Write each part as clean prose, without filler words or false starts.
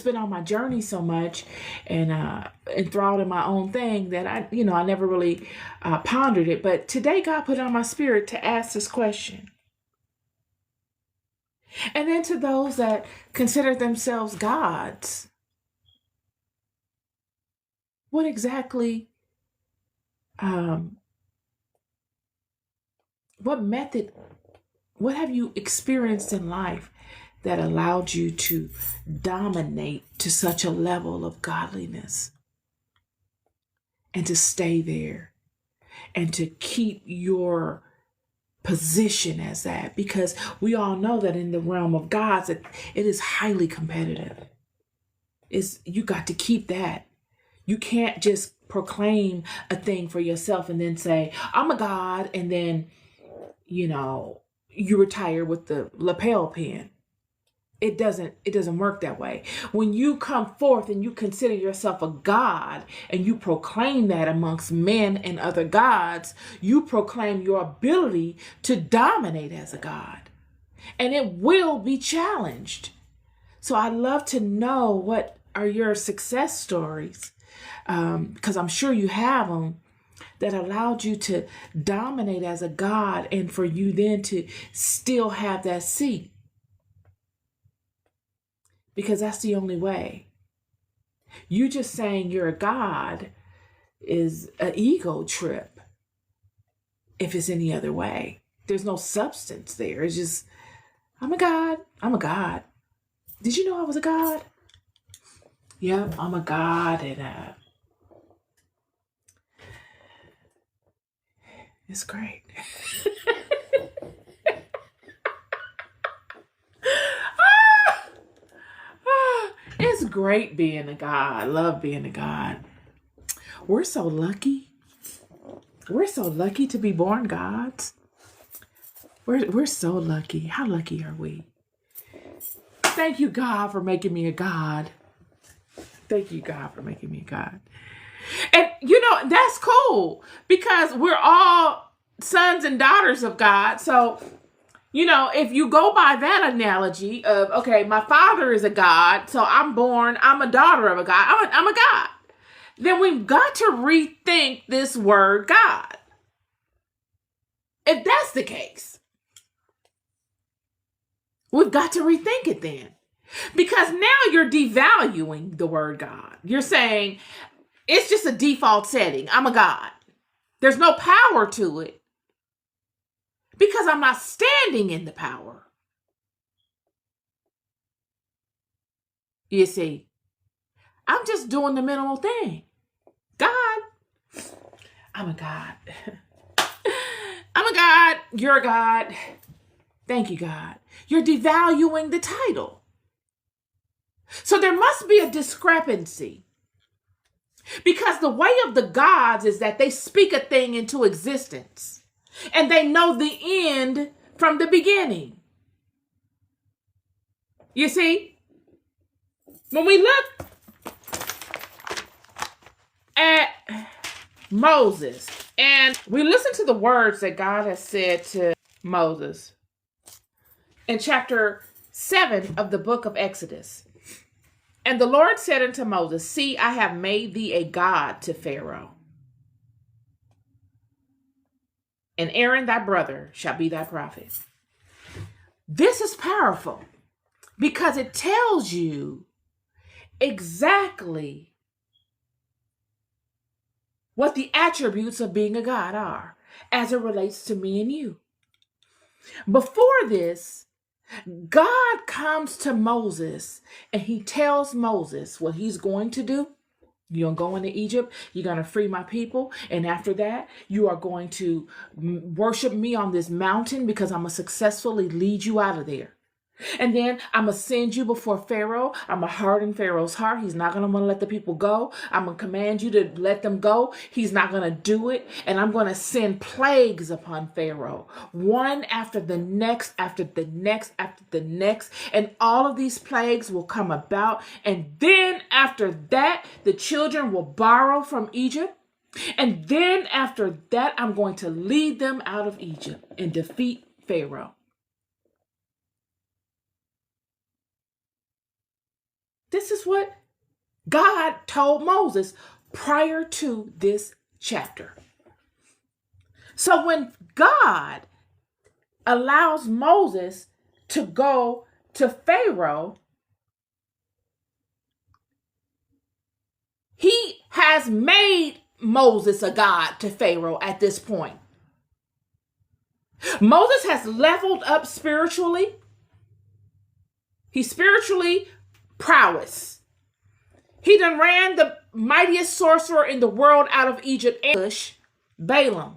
been on my journey so much and enthralled in my own thing that I never really pondered it. But today God put it on my spirit to ask this question. And then to those that consider themselves gods, what exactly, um, what method, what have you experienced in life that allowed you to dominate to such a level of godliness and to stay there and to keep your position as that? Because we all know that in the realm of gods, it is highly competitive. You got to keep that. You can't just proclaim a thing for yourself and then say, I'm a god, and then, you retire with the lapel pin. It doesn't work that way. When you come forth and you consider yourself a god and you proclaim that amongst men and other gods, you proclaim your ability to dominate as a god. And it will be challenged. So I'd love to know, what are your success stories? Because I'm sure you have them, that allowed you to dominate as a god and for you then to still have that seat. Because that's the only way. You just saying you're a god is an ego trip if it's any other way. There's no substance there. It's just, I'm a god. I'm a god. Did you know I was a god? Yep, I'm a god, and it's great. It's great being a god. I love being a god. We're so lucky. We're so lucky to be born gods. We're so lucky. How lucky are we? Thank you, God, for making me a god. Thank you, God, for making me a god. And that's cool because we're all sons and daughters of God. So, if you go by that analogy of, okay, my father is a god, so I'm a daughter of a god, I'm a god. Then we've got to rethink this word God. If that's the case, we've got to rethink it then. Because now you're devaluing the word God. You're saying it's just a default setting. I'm a god. There's no power to it because I'm not standing in the power. You see, I'm just doing the minimal thing. God, I'm a god. I'm a god. You're a god. Thank you, God. You're devaluing the title. So there must be a discrepancy. Because the way of the gods is that they speak a thing into existence. And they know the end from the beginning. You see? When we look at Moses and we listen to the words that God has said to Moses in chapter 7 of the book of Exodus. And the Lord said unto Moses, see, I have made thee a god to Pharaoh, and Aaron thy brother shall be thy prophet. This is powerful because it tells you exactly what the attributes of being a god are as it relates to me and you. Before this, God comes to Moses and he tells Moses what he's going to do. You're going to go into Egypt. You're going to free my people. And after that, you are going to worship me on this mountain because I'm going to successfully lead you out of there. And then I'm going to send you before Pharaoh. I'm going to harden Pharaoh's heart. He's not going to want to let the people go. I'm going to command you to let them go. He's not going to do it. And I'm going to send plagues upon Pharaoh. One after the next, after the next, after the next. And all of these plagues will come about. And then after that, the children will borrow from Egypt. And then after that, I'm going to lead them out of Egypt and defeat Pharaoh. This is what God told Moses prior to this chapter. So when God allows Moses to go to Pharaoh, he has made Moses a god to Pharaoh at this point. Moses has leveled up spiritually. He's spiritually prowess. He done ran the mightiest sorcerer in the world out of Egypt, Balaam.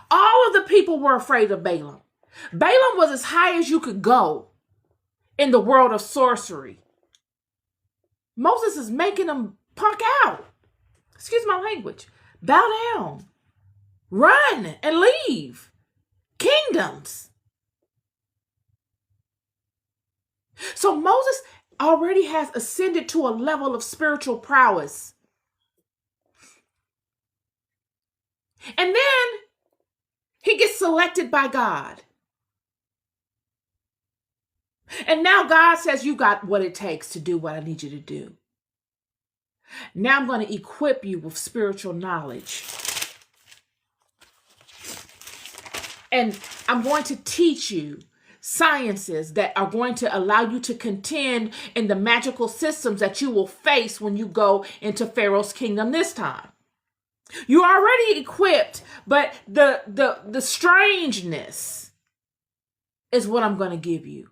All of the people were afraid of Balaam. Balaam was as high as you could go in the world of sorcery. Moses is making them punk out. Excuse my language. Bow down. Run and leave. Kingdoms. So Moses already has ascended to a level of spiritual prowess. And then he gets selected by God. And now God says, you got what it takes to do what I need you to do. Now I'm going to equip you with spiritual knowledge. And I'm going to teach you sciences that are going to allow you to contend in the magical systems that you will face when you go into Pharaoh's kingdom this time. You're already equipped, but the strangeness is what I'm going to give you.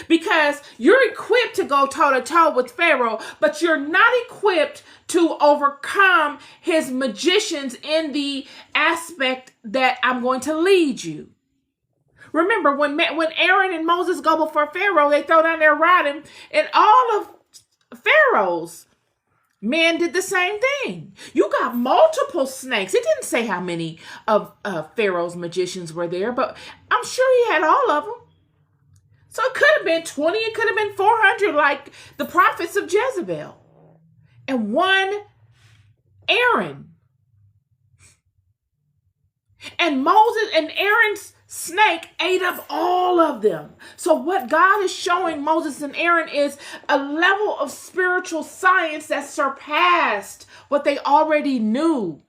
Because you're equipped to go toe-to-toe with Pharaoh, but you're not equipped to overcome his magicians in the aspect that I'm going to lead you. Remember, when Aaron and Moses go before Pharaoh, they throw down their rod, and all of Pharaoh's men did the same thing. You got multiple snakes. It didn't say how many of Pharaoh's magicians were there, but I'm sure he had all of them. So it could have been 20, it could have been 400, like the prophets of Jezebel. And one Aaron. And Moses and Aaron's snake ate up all of them. So what God is showing Moses and Aaron is a level of spiritual science that surpassed what they already knew.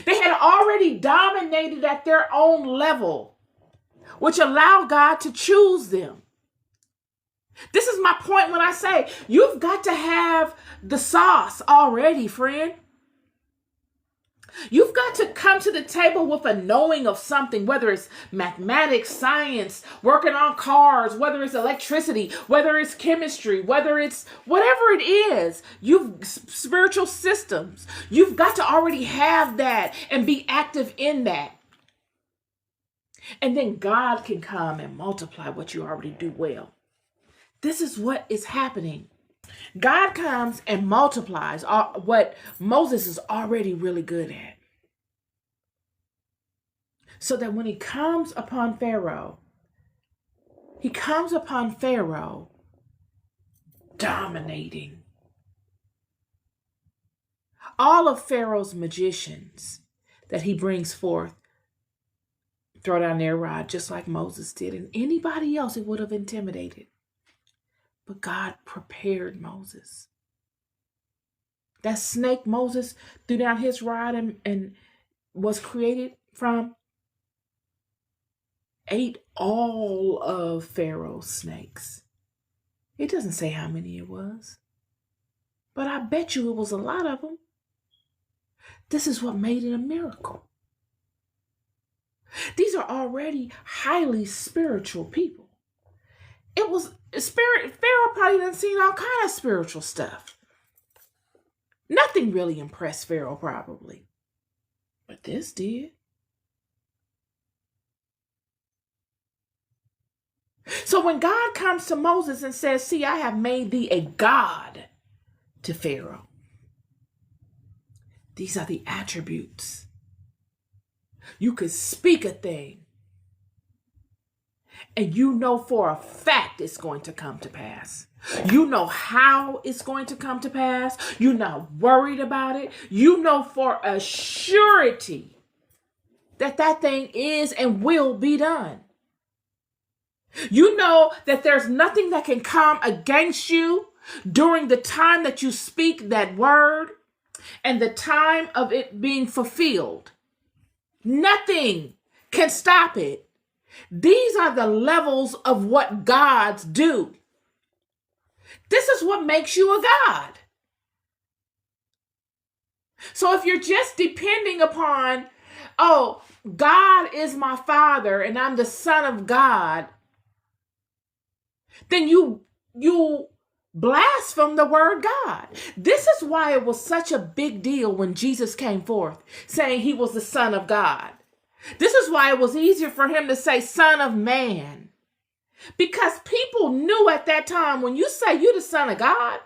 They had already dominated at their own level, which allowed God to choose them. This is my point when I say you've got to have the sauce already, friend. You've got to come to the table with a knowing of something, whether it's mathematics, science, working on cars, whether it's electricity, whether it's chemistry, whether it's whatever it is, spiritual systems. You've got to already have that and be active in that. And then God can come and multiply what you already do well. This is what is happening. God comes and multiplies what Moses is already really good at. So that when he comes upon Pharaoh dominating. All of Pharaoh's magicians that he brings forth throw down their rod just like Moses did, and anybody else it would have intimidated. But God prepared Moses. That snake Moses threw down his rod and was created from ate all of Pharaoh's snakes. It doesn't say how many it was, but I bet you it was a lot of them. This is what made it a miracle. These are already highly spiritual people. It was Pharaoh probably done seen all kind of spiritual stuff. Nothing really impressed Pharaoh probably, but this did. So when God comes to Moses and says, see, I have made thee a god to Pharaoh. These are the attributes. You could speak a thing and you know for a fact it's going to come to pass. You know how it's going to come to pass. You're not worried about it. You know for a surety that that thing is and will be done. You know that there's nothing that can come against you during the time that you speak that word and the time of it being fulfilled. Nothing can stop it. These are the levels of what gods do. This is what makes you a God. So if you're just depending upon, oh, God is my Father and I'm the Son of God, then you blaspheme the word God. This is why it was such a big deal when Jesus came forth saying he was the Son of God. This is why it was easier for him to say Son of Man. Because people knew at that time, when you say you're the Son of God,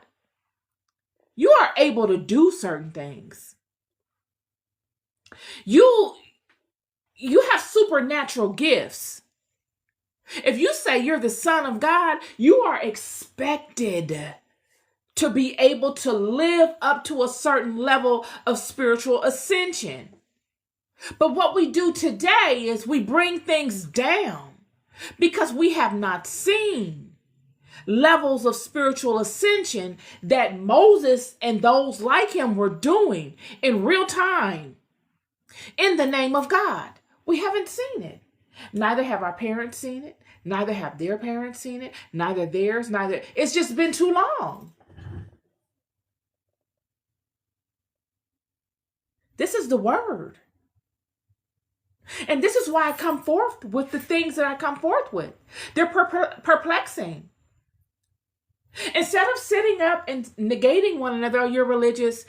you are able to do certain things. You have supernatural gifts. If you say you're the Son of God, you are expected to be able to live up to a certain level of spiritual ascension. But what we do today is we bring things down because we have not seen levels of spiritual ascension that Moses and those like him were doing in real time in the name of God. We haven't seen it. Neither have our parents seen it. Neither have their parents seen it. Neither theirs, neither. It's just been too long. This is the word. And this is why I come forth with the things that I come forth with. They're perplexing. Instead of sitting up and negating one another, oh, you're religious,